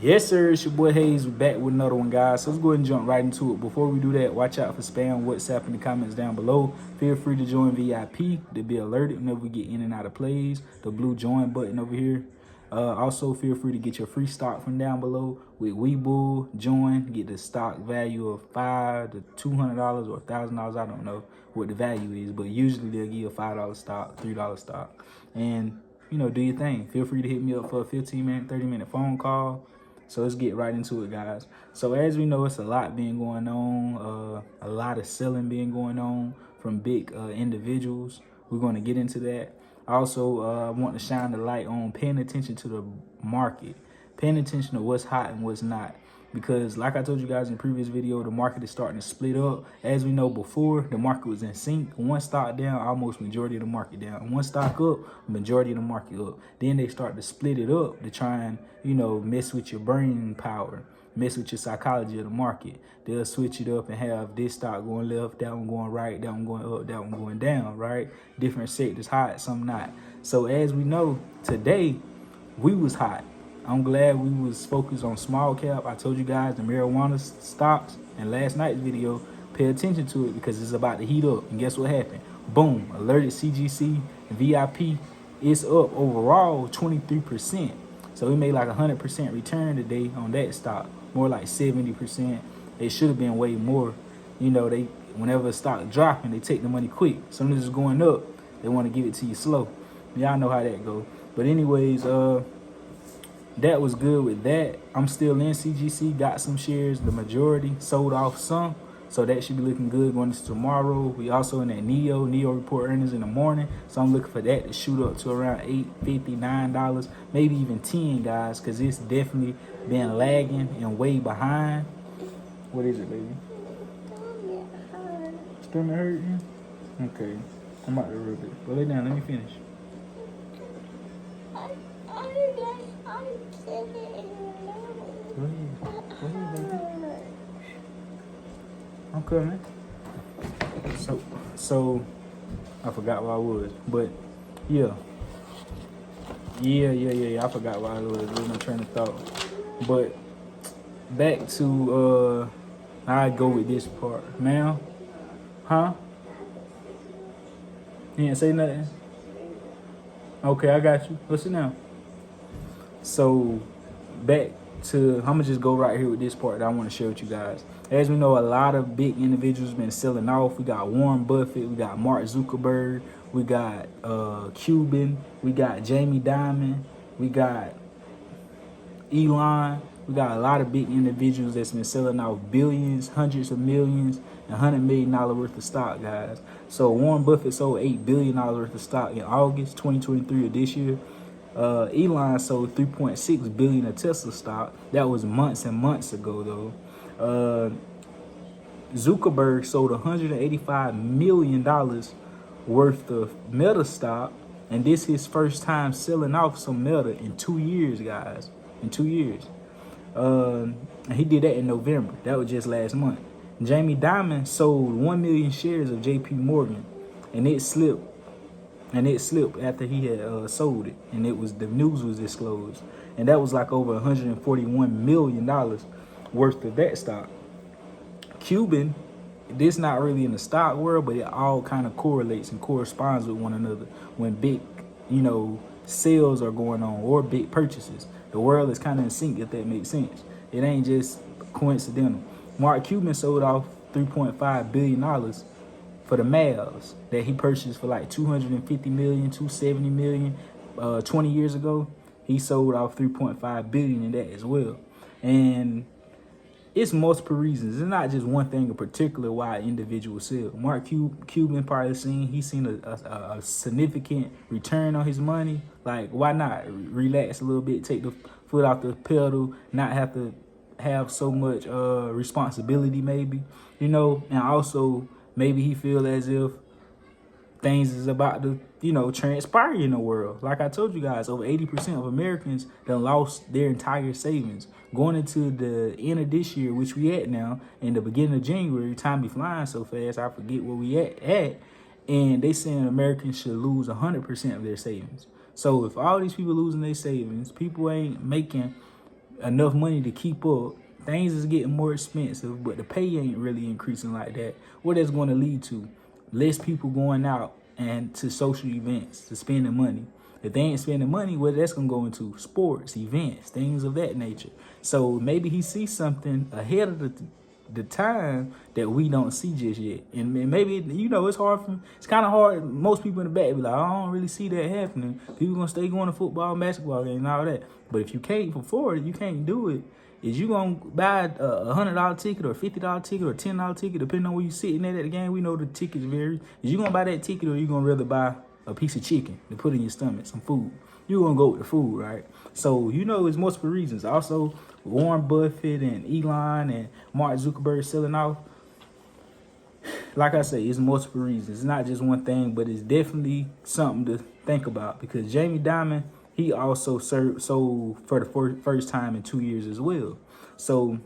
Yes, sir. It's your boy Hayes. We're back with another one, guys. So let's go ahead and jump right into it. Before we do that, watch out for spam, WhatsApp in the comments down below. Feel free to join VIP to be alerted whenever we get in and out of plays. The blue join button over here. Also, feel free to get your free stock from down below with Webull. Join, get the stock value of $500 to $200 or $1,000. I don't know what the value is, but usually they'll give you a $5 stock, $3 stock, and do your thing. Feel free to hit me up for a 15-minute, 30-minute phone call. So let's get right into it, guys. So as we know, it's a lot being going on, a lot of selling being going on from big individuals. We're going to get into that. Also, I want to shine the light on paying attention to the market, paying attention to what's hot and what's not. Because like I told you guys in the previous video, the market is starting to split up. As we know before, the market was in sync. One stock down, almost majority of the market down. One stock up, majority of the market up. Then they start to split it up to try and, mess with your brain power, mess with your psychology of the market. They'll switch it up and have this stock going left, that one going right, that one going up, that one going down, right? Different sectors hot, some not. So as we know, today, we was hot. I'm glad we was focused on small cap. I told you guys the marijuana stocks in last night's video. Pay attention to it because it's about to heat up. And guess what happened? Boom, alerted CGC and VIP. It's up overall 23%. So we made like 100% return today on that stock. More like 70%. It should have been way more. They whenever a stock dropping, they take the money quick. Soon as it's going up, they want to give it to you slow. Y'all know how that go. But anyways, that was good with that. I'm still in CGC, got some shares, the majority, sold off some. So that should be looking good going into tomorrow. We also in that NIO report earnings in the morning. So I'm looking for that to shoot up to around $8.50, $9, maybe even 10, guys, because it's definitely been lagging and way behind. What is it, baby? Stomach hurting? Okay. I'm about to rub it. Go lay down, let me finish. Go ahead, baby. I'm coming. So I forgot where I was, but yeah. I forgot where I was. There's no train of thought. But back to I go with this part. Now, huh? You didn't say nothing? Okay, I got you. What's it now? So back to, I'm gonna just go right here with this part that I want to share with you guys. As we know, a lot of big individuals been selling off. We got Warren Buffett, we got Mark Zuckerberg, we got Cuban, we got Jamie Dimon, we got Elon. We got a lot of big individuals that's been selling off billions, hundreds of millions, and $100 million worth of stock, guys. So Warren Buffett sold $8 billion worth of stock in August 2023 of this year. Elon sold $3.6 billion of Tesla stock. That was months and months ago, though. Zuckerberg sold $185 million worth of Meta stock, and this is his first time selling off some Meta in 2 years, guys. In 2 years. And he did that in November. That was just last month. Jamie Dimon sold 1 million shares of JP Morgan, and it slipped. After he had sold it, and the news was disclosed, and that was like over $141 million worth of that stock. Cuban, this not really in the stock world, but it all kind of correlates and corresponds with one another when big, sales are going on or big purchases. The world is kind of in sync, if that makes sense. It ain't just coincidental. Mark Cuban sold off $3.5 billion for the Mavs that he purchased for like $250 million, $270 million 20 years ago. He sold off $3.5 billion in that as well. And it's multiple reasons. It's not just one thing in particular why individuals sell. Mark Cuban probably seen a significant return on his money. Like, why not relax a little bit, take the foot off the pedal, not have to have so much responsibility, maybe, and also maybe he feel as if things is about to, transpire in the world. Like I told you guys, over 80% of Americans done lost their entire savings. Going into the end of this year, which we at now, in the beginning of January, time be flying so fast, I forget where we at. And they saying Americans should lose 100% of their savings. So if all these people losing their savings, people ain't making enough money to keep up. Things is getting more expensive, but the pay ain't really increasing like that. What that's going to lead to? Less people going out and to social events, to spending money. If they ain't spending money, what that's going to go into? Sports, events, things of that nature. So maybe he sees something ahead of the time that we don't see just yet. And maybe, you know, it's kind of hard. Most people in the back be like, I don't really see that happening. People going to stay going to football, basketball games and all that. But if you can't afford it, you can't do it. Is you going to buy a $100 ticket or a $50 ticket or a $10 ticket, depending on where you sitting at the game? We know the tickets vary. Is you going to buy that ticket, or you going to rather buy a piece of chicken to put in your stomach, some food? You're going to go with the food, right? So, you know, it's multiple reasons. Also, Warren Buffett and Elon and Mark Zuckerberg selling off. Like I say, it's multiple reasons. It's not just one thing, but it's definitely something to think about, because Jamie Dimon, he also sold for the first time in 2 years as well. So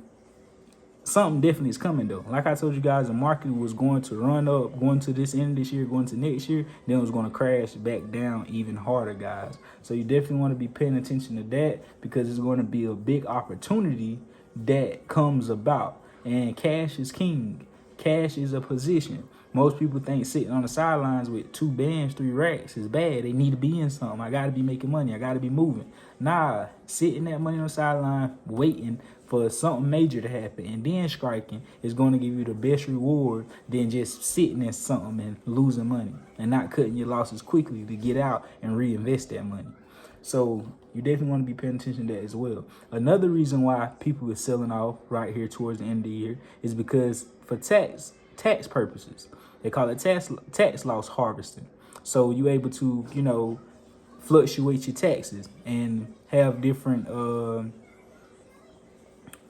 something definitely is coming, though. Like I told you guys, the market was going to run up, going to this end of this year, going to next year. Then it was going to crash back down even harder, guys. So you definitely want to be paying attention to that, because it's going to be a big opportunity that comes about. And cash is king. Cash is a position. Most people think sitting on the sidelines with 2 bands, 3 racks is bad. They need to be in something. I got to be making money. I got to be moving. Nah, sitting that money on the sideline waiting for something major to happen and then striking is going to give you the best reward than just sitting in something and losing money and not cutting your losses quickly to get out and reinvest that money. So you definitely want to be paying attention to that as well. Another reason why people are selling off right here towards the end of the year is because for tax purposes. They call it tax loss harvesting. So you're able to, you know, fluctuate your taxes and have different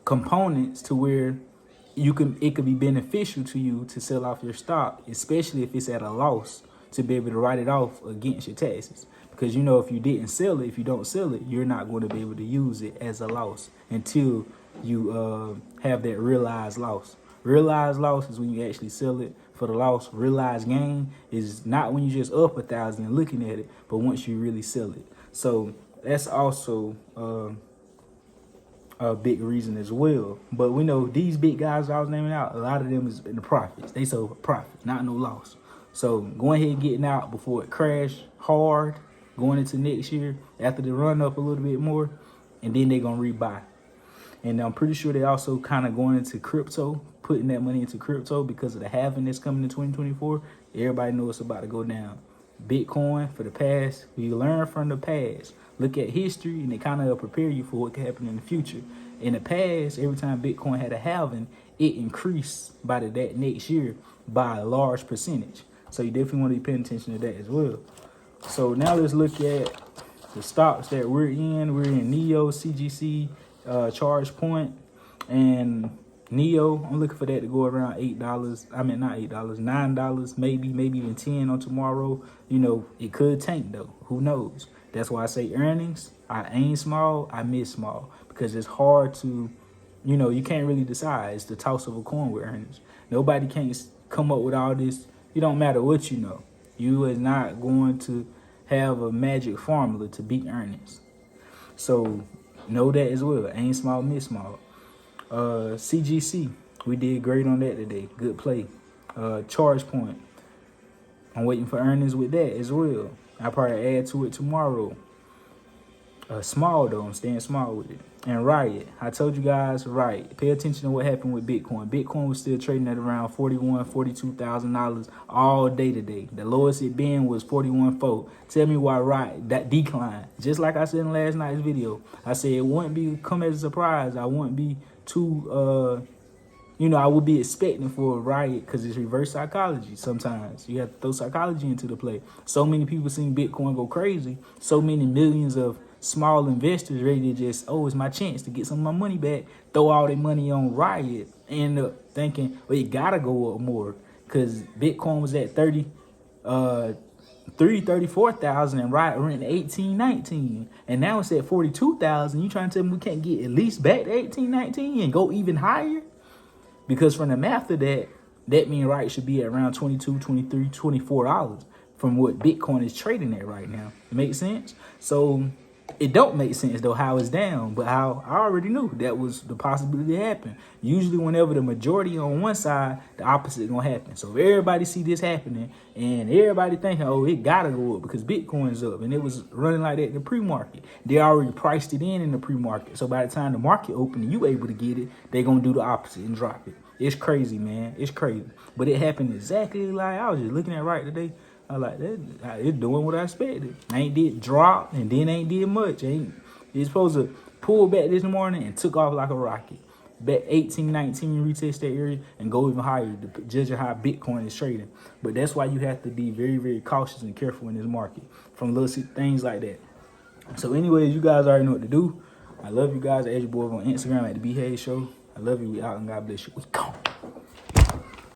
components to where it could be beneficial to you to sell off your stock, especially if it's at a loss, to be able to write it off against your taxes. Because, you know, if you don't sell it, you're not going to be able to use it as a loss until you have that realized loss. Realized loss is when you actually sell it for the loss. Realized gain is not when you just up 1,000 and looking at it, but once you really sell it. So that's also a big reason as well. But we know these big guys I was naming out, a lot of them is in the profits. They sold for profit, not no loss. So going ahead and getting out before it crash hard going into next year after the run up a little bit more, and then they're going to rebuy. And I'm pretty sure they also kind of going into crypto, putting that money into crypto because of the halving that's coming in 2024. Everybody knows it's about to go down. Bitcoin, for the past, we learn from the past. Look at history, and it kind of prepare you for what can happen in the future. In the past, every time Bitcoin had a halving, it increased by that next year by a large percentage. So you definitely want to be paying attention to that as well. So now let's look at the stocks that we're in. We're in NIO, CGC, Charge Point, and NIO. I'm looking for that to go around $8. I mean, not $8, $9, maybe even 10 on tomorrow. You know, it could tank though. Who knows? That's why I say earnings. I aim small, I miss small, because it's hard to, you know, you can't really decide. It's the toss of a coin with earnings. Nobody can come up with all this. It don't matter what you know. You is not going to have a magic formula to beat earnings. So know that as well. Aim small, miss small. CGC, we did great on that today. Good play. Charge Point, I'm waiting for earnings with that as well. I'll probably add to it tomorrow. Small though, I'm staying small with it. And Riot, I told you guys, Riot, pay attention to what happened with Bitcoin. Bitcoin was still trading at around $41,000, $42,000 all day today. The lowest it been was 41.4. Tell me why Riot that declined. Just like I said in last night's video, I said it wouldn't come as a surprise. I wouldn't be too I would be expecting for a Riot, because it's reverse psychology. Sometimes you have to throw psychology into the play. So many people seeing Bitcoin go crazy. So many millions of small investors ready to just, it's my chance to get some of my money back. Throw all their money on Riot. End up thinking, well, it gotta go up more, because Bitcoin was at 34,000 and Riot went to 18, 19, and now it's at 42,000. You trying to tell me we can't get at least back to 18, 19 and go even higher? Because from the math of that means Riot should be at around $22, $23, $24 from what Bitcoin is trading at right now. It makes sense? So It don't make sense though how it's down, but how I already knew that was the possibility to happen. Usually whenever the majority on one side, the opposite gonna happen. So if everybody see this happening and everybody thinking, oh, it gotta go up because Bitcoin's up, and it was running like that in the pre-market. They already priced it in the pre-market. So by the time the market open and you able to get it, they gonna do the opposite and drop it. It's crazy, man. It's crazy. But it happened exactly like I was just looking at right today. I like that. It's doing what I expected. I ain't did drop and then ain't did much. It's supposed to pull back this morning and took off like a rocket. Bet 18, 19 retest that area and go even higher, judging how Bitcoin is trading. But that's why you have to be very, very cautious and careful in this market from little things like that. So anyways, you guys already know what to do. I love you guys. I add your boy on Instagram at the B Hayes Show. I love you. We out and God bless you. We gone.